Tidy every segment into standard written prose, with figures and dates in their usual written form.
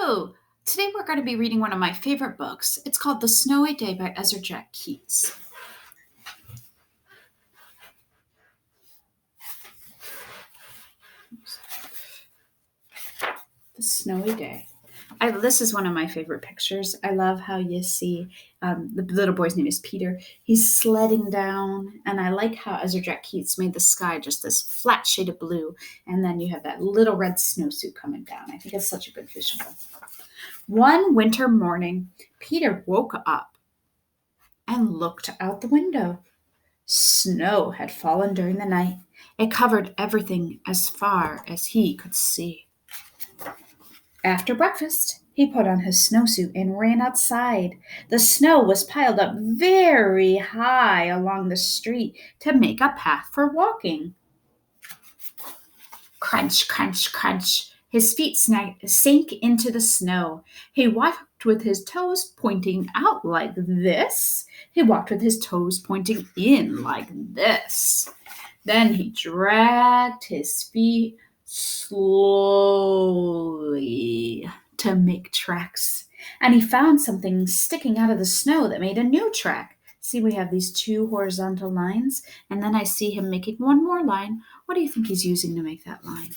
Hello! Today we're going to be reading one of my favorite books. It's called The Snowy Day by Ezra Jack Keats. The Snowy Day. This is one of my favorite pictures. I love how you see the little boy's name is Peter. He's sledding down, and I like how Ezra Jack Keats made the sky just this flat shade of blue, and then you have that little red snowsuit coming down. I think it's such a good visual. One winter morning, Peter woke up and looked out the window. Snow had fallen during the night. It covered everything as far as he could see. After breakfast, he put on his snowsuit and ran outside. The snow was piled up very high along the street to make a path for walking. Crunch, crunch, crunch. His feet sank into the snow. He walked with his toes pointing out like this. He walked with his toes pointing in like this. Then he dragged his feet slowly to make tracks. And he found something sticking out of the snow that made a new track. See, we have these two horizontal lines, and then I see him making one more line. What do you think he's using to make that line?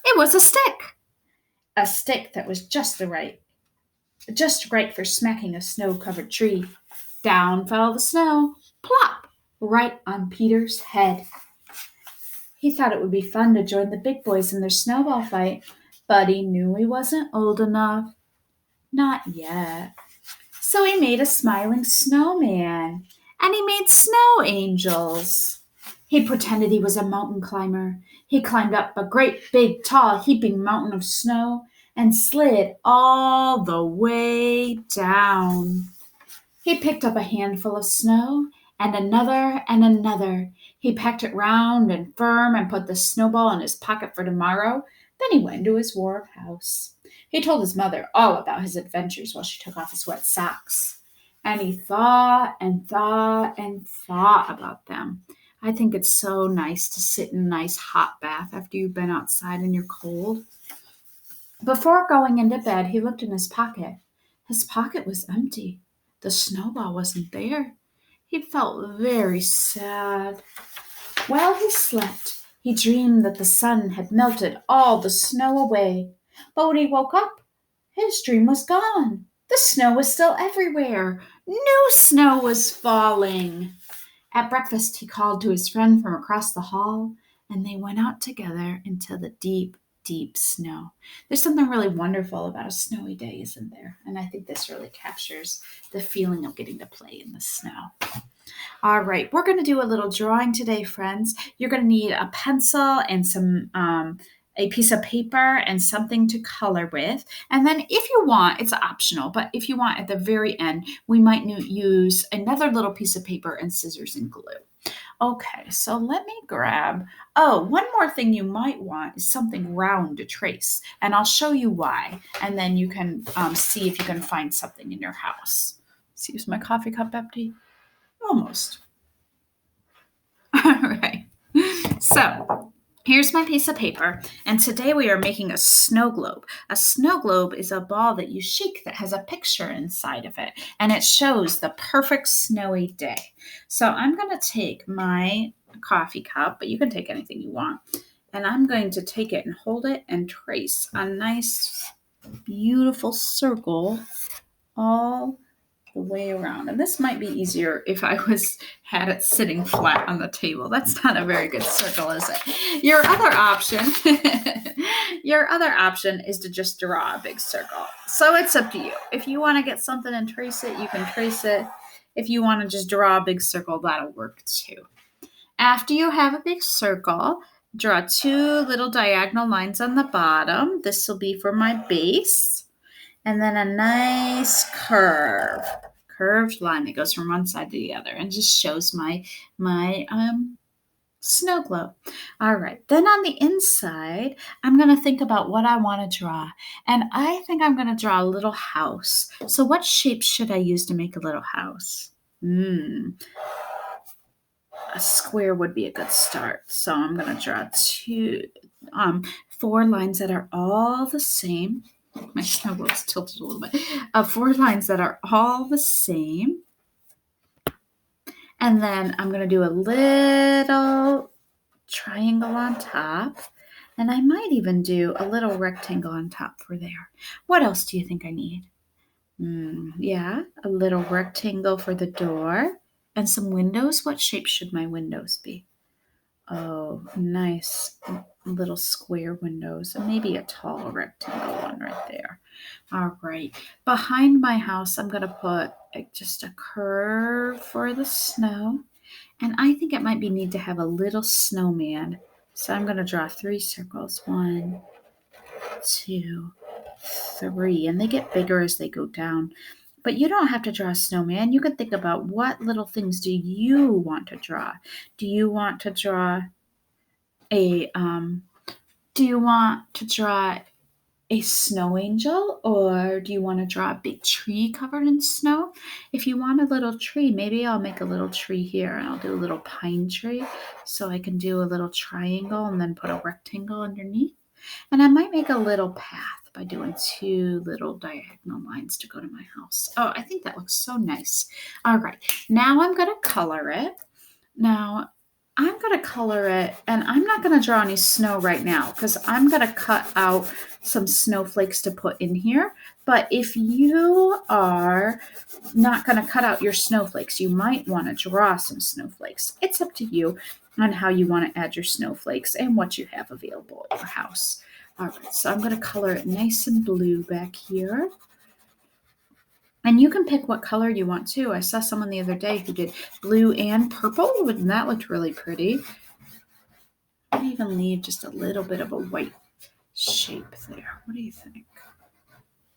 It was a stick that was just right for smacking a snow-covered tree. Down fell the snow, plop, right on Peter's head. He thought it would be fun to join the big boys in their snowball fight, but he knew he wasn't old enough. Not yet. So he made a smiling snowman, and he made snow angels. He pretended he was a mountain climber. He climbed up a great big tall heaping mountain of snow and slid all the way down. He picked up a handful of snow and another and another. He packed it round and firm and put the snowball in his pocket for tomorrow. Then he went to his warm house. He told his mother all about his adventures while she took off his wet socks. And he thought and thought and thought about them. I think it's so nice to sit in a nice hot bath after you've been outside and you're cold. Before going into bed, he looked in his pocket. His pocket was empty. The snowball wasn't there. He felt very sad. While he slept, he dreamed that the sun had melted all the snow away. But when he woke up, his dream was gone. The snow was still everywhere. New snow was falling. At breakfast, he called to his friend from across the hall, and they went out together into the deep, deep snow. There's something really wonderful about a snowy day, isn't there? And I think this really captures the feeling of getting to play in the snow. All right, we're going to do a little drawing today, friends. You're going to need a pencil and a piece of paper and something to color with. And then if you want, it's optional, but if you want at the very end, we might use another little piece of paper and scissors and glue. Okay, so let me grab, one more thing you might want is something round to trace, and I'll show you why, and then you can see if you can find something in your house. See, is my coffee cup empty? Almost. All right, so here's my piece of paper, and today we are making a snow globe. A snow globe is a ball that you shake that has a picture inside of it, and it shows the perfect snowy day. So I'm going to take my coffee cup, but you can take anything you want, and I'm going to take it and hold it and trace a nice, beautiful circle all the way around. And this might be easier if I had it sitting flat on the table. That's not a very good circle, is it? Your other option is to just draw a big circle. So it's up to you. If you want to get something and trace it, you can trace it. If you want to just draw a big circle, that'll work too. After you have a big circle, draw two little diagonal lines on the bottom. This will be for my base. And then a nice curved line that goes from one side to the other and just shows my snow globe. All right, then on the inside, I'm going to think about what I want to draw. And I think I'm going to draw a little house. So what shape should I use to make a little house? A square would be a good start. So I'm going to draw 4 lines that are all the same. My snow globe's tilted a little bit. 4 lines that are all the same. And then I'm going to do a little triangle on top. And I might even do a little rectangle on top for there. What else do you think I need? Yeah, a little rectangle for the door and some windows. What shape should my windows be? Oh, nice little square windows and maybe a tall rectangle one right there. All right. Behind my house, I'm going to put just a curve for the snow. And I think it might be neat to have a little snowman. So I'm going to draw 3 circles. 1, 2, 3. And they get bigger as they go down. But you don't have to draw a snowman. You can think about what little things do you want to draw. Do you want to draw a a snow angel, or do you want to draw a big tree covered in snow? If you want a little tree, maybe I'll make a little tree here and I'll do a little pine tree so I can do a little triangle and then put a rectangle underneath. And I might make a little path by doing 2 little diagonal lines to go to my house. Oh, I think that looks so nice. All right, now I'm going to color it. Now, I'm going to color it, and I'm not going to draw any snow right now because I'm going to cut out some snowflakes to put in here. But if you are not going to cut out your snowflakes, you might want to draw some snowflakes. It's up to you on how you want to add your snowflakes and what you have available at your house. All right, so I'm going to color it nice and blue back here. And you can pick what color you want too. I saw someone the other day who did blue and purple, and that looked really pretty. I even leave just a little bit of a white shape there. What do you think?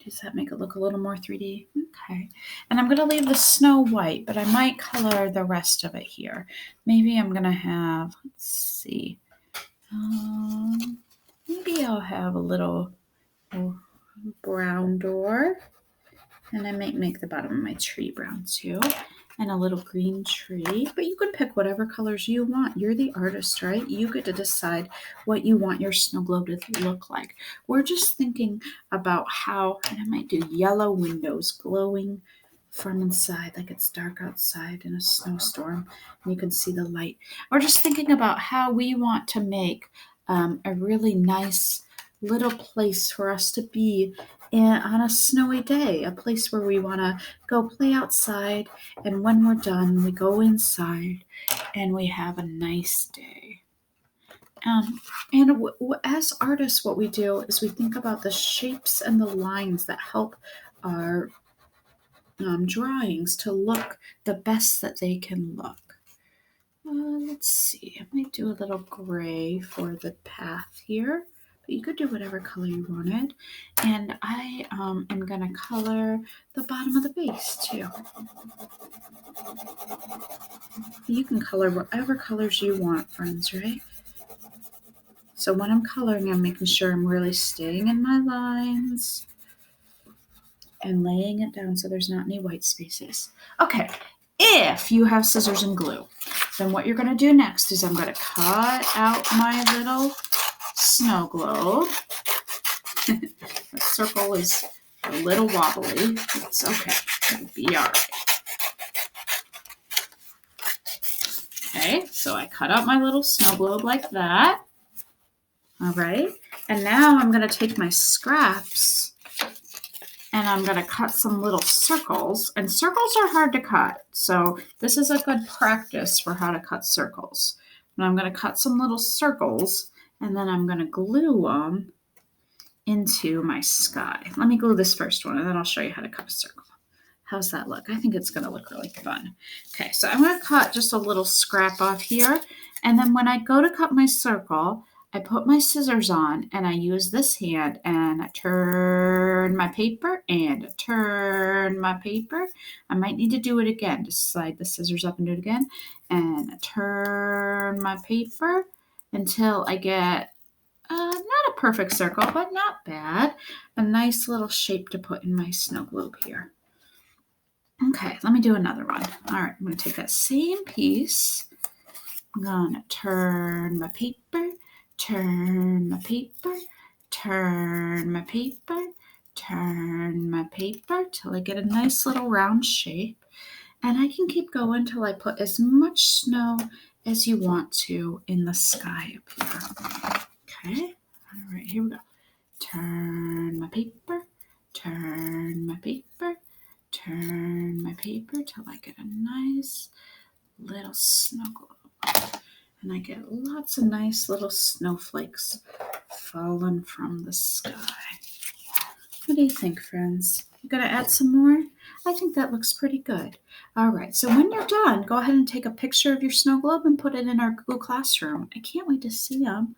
Does that make it look a little more 3D? Okay. And I'm going to leave the snow white, but I might color the rest of it here. Maybe I'm going to have, let's see, maybe I'll have a little brown door. And I might make the bottom of my tree brown too. And a little green tree. But you can pick whatever colors you want. You're the artist, right? You get to decide what you want your snow globe to look like. We're just thinking about how, and I might do yellow windows glowing from inside, like it's dark outside in a snowstorm. And you can see the light. We're just thinking about how we want to make a really nice little place for us to be on a snowy day, a place where we want to go play outside, and when we're done, we go inside and we have a nice day. As artists, what we do is we think about the shapes and the lines that help our drawings to look the best that they can look. Let's see, I might do a little gray for the path here. But you could do whatever color you wanted. And I am going to color the bottom of the base too. You can color whatever colors you want, friends, right? So when I'm coloring, I'm making sure I'm really staying in my lines and laying it down so there's not any white spaces. Okay, if you have scissors and glue, then what you're going to do next is I'm going to cut out my little snow globe. The circle is a little wobbly. It's okay. It'll be all right. Okay, so I cut out my little snow globe like that. All right, and now I'm going to take my scraps and I'm going to cut some little circles. And circles are hard to cut, so this is a good practice for how to cut circles. And I'm going to cut some little circles, and then I'm going to glue them into my sky. Let me glue this first one, and then I'll show you how to cut a circle. How's that look? I think it's going to look really fun. Okay, so I'm going to cut just a little scrap off here, and then when I go to cut my circle, I put my scissors on, and I use this hand, and I turn my paper, and I turn my paper. I might need to do it again. Just slide the scissors up and do it again, and I turn my paper until I get not a perfect circle, but not bad. A nice little shape to put in my snow globe here. Okay, let me do another one. All right, I'm going to take that same piece. I'm going to turn my paper, turn my paper, turn my paper, turn my paper till I get a nice little round shape. And I can keep going till I put as much snow as you want to in the sky up here. Okay, all right, here we go. Turn my paper, turn my paper, turn my paper till I get a nice little snow globe. And I get lots of nice little snowflakes falling from the sky. What do you think, friends? You gonna add some more? I think that looks pretty good. All right, so when you're done, go ahead and take a picture of your snow globe and put it in our Google Classroom. I can't wait to see them.